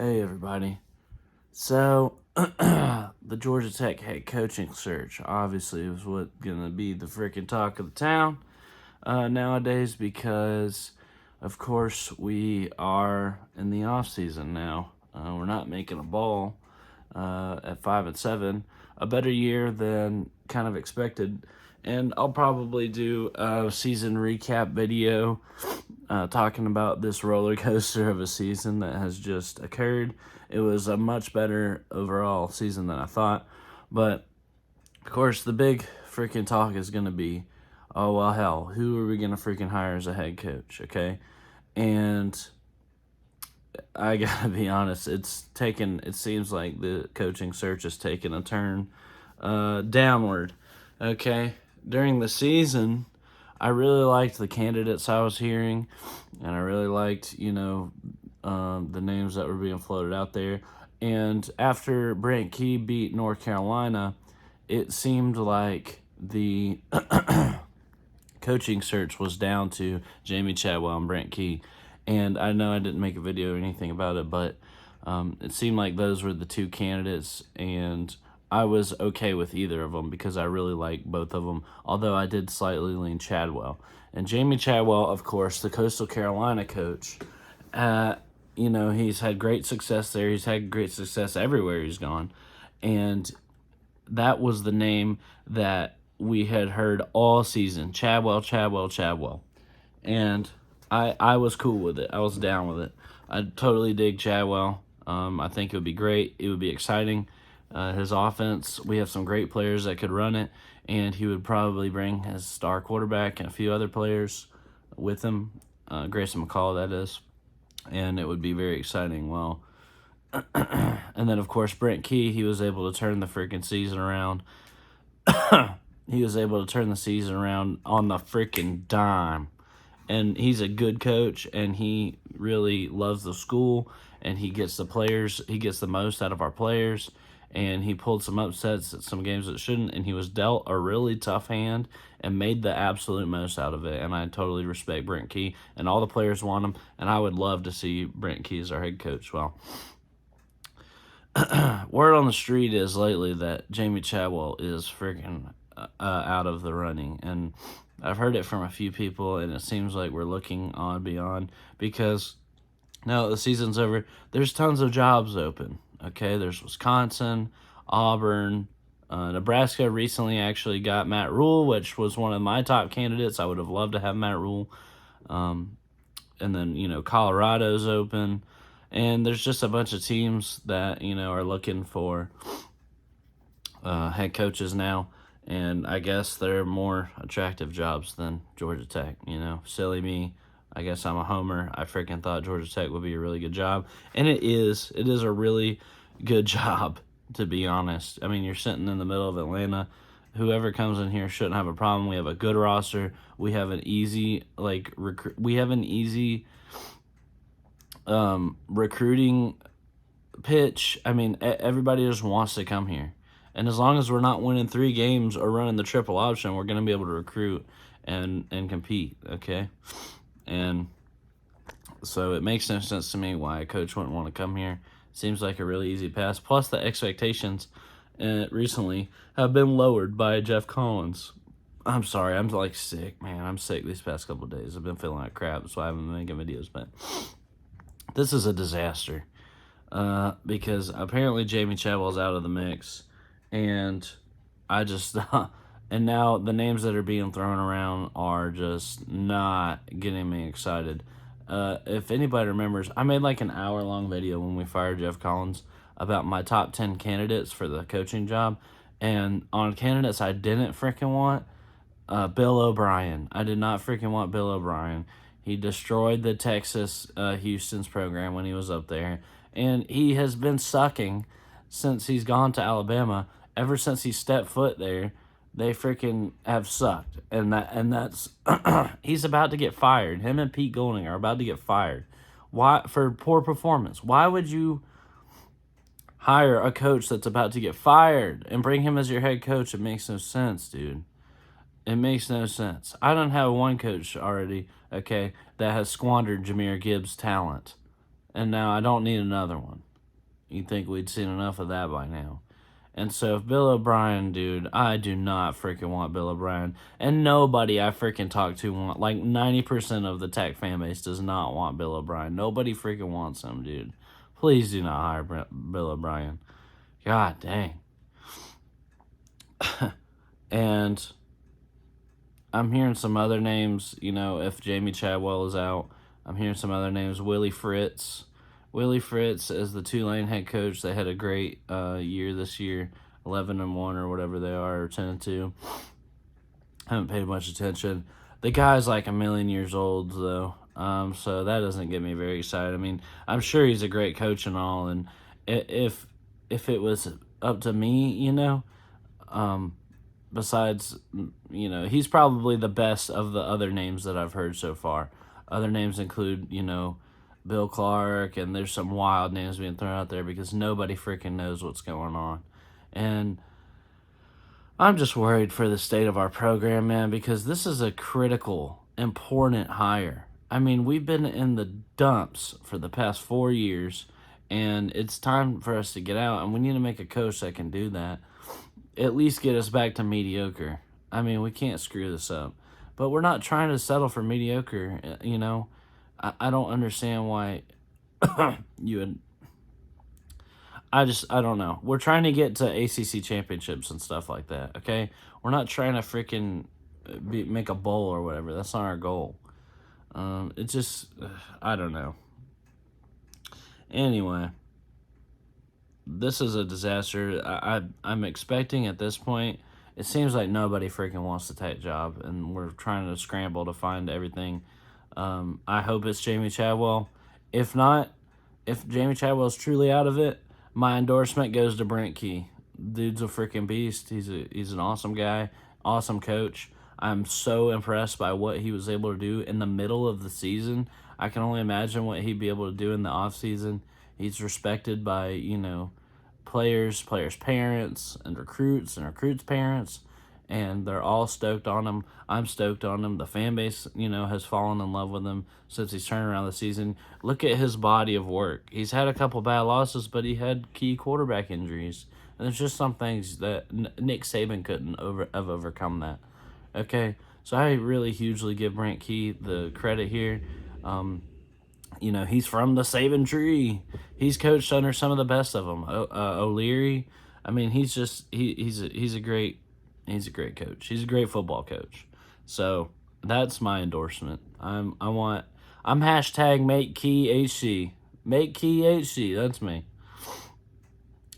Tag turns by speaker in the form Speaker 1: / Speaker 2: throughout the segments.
Speaker 1: Hey everybody. So the Georgia Tech head coaching search obviously is what gonna be the freaking talk of the town nowadays because of course we are in the off season now. We're not making a ball at 5-7, a better year than kind of expected. And I'll probably do a season recap video talking about this roller coaster of a season that has just occurred. It was a much better overall season than I thought. But, of course, the big freaking talk is going to be, oh, well, hell, who are we going to freaking hire as a head coach, okay? And I gotta be honest, it seems like the coaching search has taken a turn downward, okay? During the season, I really liked the candidates I was hearing, and I really liked, the names that were being floated out there. And after Brent Key beat North Carolina, it seemed like the coaching search was down to Jamie Chadwell and Brent Key. And I know I didn't make a video or anything about it, but it seemed like those were the two candidates, and I was okay with either of them because I really like both of them, although I did slightly lean Chadwell. And Jamie Chadwell, of course, the Coastal Carolina coach, he's had great success there. He's had great success everywhere he's gone. And that was the name that we had heard all season, Chadwell, Chadwell, Chadwell. And I was cool with it. I was down with it. I totally dig Chadwell. I think it would be great. It would be exciting. His offense, we have some great players that could run it, and he would probably bring his star quarterback and a few other players with him, Grayson McCall, that is, and it would be very exciting. Well, and then, of course, Brent Key, he was able to turn the freaking season around. He was able to turn the season around on the freaking dime. And he's a good coach, and he really loves the school, and he gets the most out of our players, and he pulled some upsets at some games that shouldn't, and he was dealt a really tough hand and made the absolute most out of it, and I totally respect Brent Key, and all the players want him, and I would love to see Brent Key as our head coach. Well, word on the street is lately that Jamie Chadwell is freaking out of the running, and I've heard it from a few people, and it seems like we're looking on beyond because now that the season's over, there's tons of jobs open, okay? There's Wisconsin, Auburn, Nebraska recently actually got Matt Rule, which was one of my top candidates. I would have loved to have Matt Rule. And then, Colorado's open, and there's just a bunch of teams that, are looking for head coaches now. And I guess they're more attractive jobs than Georgia Tech, Silly me. I guess I'm a homer. I freaking thought Georgia Tech would be a really good job. And it is. It is a really good job, to be honest. I mean, you're sitting in the middle of Atlanta. Whoever comes in here shouldn't have a problem. We have a good roster. We have an easy, recruiting pitch. I mean, everybody just wants to come here. And as long as we're not winning 3 games or running the triple option, we're going to be able to recruit and compete, okay? And so it makes no sense to me why a coach wouldn't want to come here. Seems like a really easy pass. Plus, the expectations recently have been lowered by Jeff Collins. I'm sorry, I'm sick, man. I'm sick these past couple of days. I've been feeling like crap, so I haven't been making videos, but this is a disaster because apparently Jamie Chadwell's out of the mix. And I just, and now the names that are being thrown around are just not getting me excited. If anybody remembers, I made like an hour-long video when we fired Jeff Collins about my top 10 candidates for the coaching job. And on candidates I didn't freaking want, Bill O'Brien. I did not freaking want Bill O'Brien. He destroyed the Texas Houston's program when he was up there. And he has been sucking since he's gone to Alabama. Ever since he stepped foot there, they freaking have sucked. And that's he's about to get fired. Him and Pete Golding are about to get fired. Why? For poor performance. Why would you hire a coach that's about to get fired and bring him as your head coach? It makes no sense, dude. It makes no sense. I don't have one coach already, okay, that has squandered Jahmyr Gibbs' talent. And now I don't need another one. You'd think we'd seen enough of that by now. And so if Bill O'Brien, dude, I do not freaking want Bill O'Brien. And nobody I freaking talk to want, like 90% of the Tech fan base does not want Bill O'Brien. Nobody freaking wants him, dude. Please do not hire Bill O'Brien. God dang. And I'm hearing some other names, if Jamie Chadwell is out. I'm hearing some other names. Willie Fritz. Willie Fritz as the Tulane head coach. They had a great year this year, 11-1 or whatever they are, or 10-2. Haven't paid much attention. The guy's like a million years old though, so that doesn't get me very excited. I mean, I'm sure he's a great coach and all, and if it was up to me, besides, he's probably the best of the other names that I've heard so far. Other names include, Bill Clark, and there's some wild names being thrown out there because nobody freaking knows what's going on. And I'm just worried for the state of our program, man, because this is a critical, important hire. I mean, we've been in the dumps for the past 4 years, and it's time for us to get out, and we need to make a coach that can do that. At least get us back to mediocre. I mean, we can't screw this up. But we're not trying to settle for mediocre, I don't understand why you would... I don't know. We're trying to get to ACC championships and stuff like that, okay? We're not trying to freaking make a bowl or whatever. That's not our goal. It just... I don't know. Anyway, this is a disaster. I'm expecting at this point, it seems like nobody freaking wants to take a job, and we're trying to scramble to find everything. I hope it's Jamie Chadwell. If not, if Jamie Chadwell's truly out of it, my endorsement goes to Brent Key. Dude's a freaking beast. He's an awesome guy, awesome coach. I'm so impressed by what he was able to do in the middle of the season. I can only imagine what he'd be able to do in the off season. He's respected by, players' parents, and recruits' parents, and they're all stoked on him. I'm stoked on him. The fan base, has fallen in love with him since he's turned around the season. Look at his body of work. He's had a couple bad losses, but he had key quarterback injuries. And there's just some things that Nick Saban couldn't have overcome that. Okay? So I really hugely give Brent Key the credit here. He's from the Saban tree. He's coached under some of the best of them. O'Leary. I mean, he's a great coach. He's a great football coach. So that's my endorsement. I'm hashtag make Key HC. Make Key HC. That's me.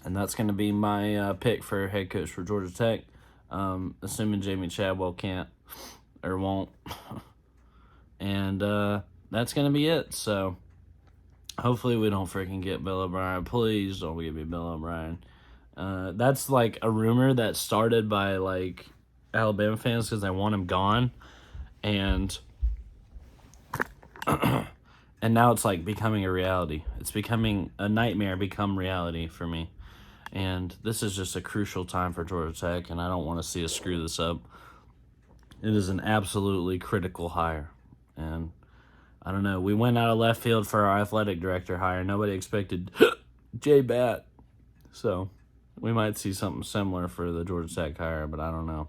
Speaker 1: And that's going to be my pick for head coach for Georgia Tech. Assuming Jamie Chadwell can't or won't. And that's going to be it. So hopefully we don't freaking get Bill O'Brien. Please don't give me Bill O'Brien. That's like a rumor that started by like Alabama fans because they want him gone, and and now it's like becoming a reality. It's becoming a nightmare become reality for me, and this is just a crucial time for Georgia Tech, and I don't want to see us screw this up. It is an absolutely critical hire, and I don't know. We went out of left field for our athletic director hire. Nobody expected Jay Batt, so we might see something similar for the Georgia Tech hire, but I don't know.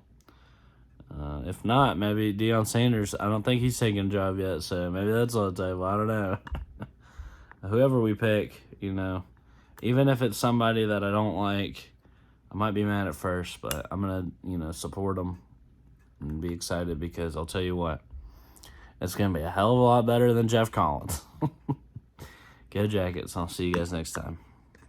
Speaker 1: If not, maybe Deion Sanders. I don't think he's taking a job yet, so maybe that's on the table. I don't know. Whoever we pick, even if it's somebody that I don't like, I might be mad at first, but I'm going to, support them and be excited because I'll tell you what, it's going to be a hell of a lot better than Jeff Collins. Go Jackets. I'll see you guys next time.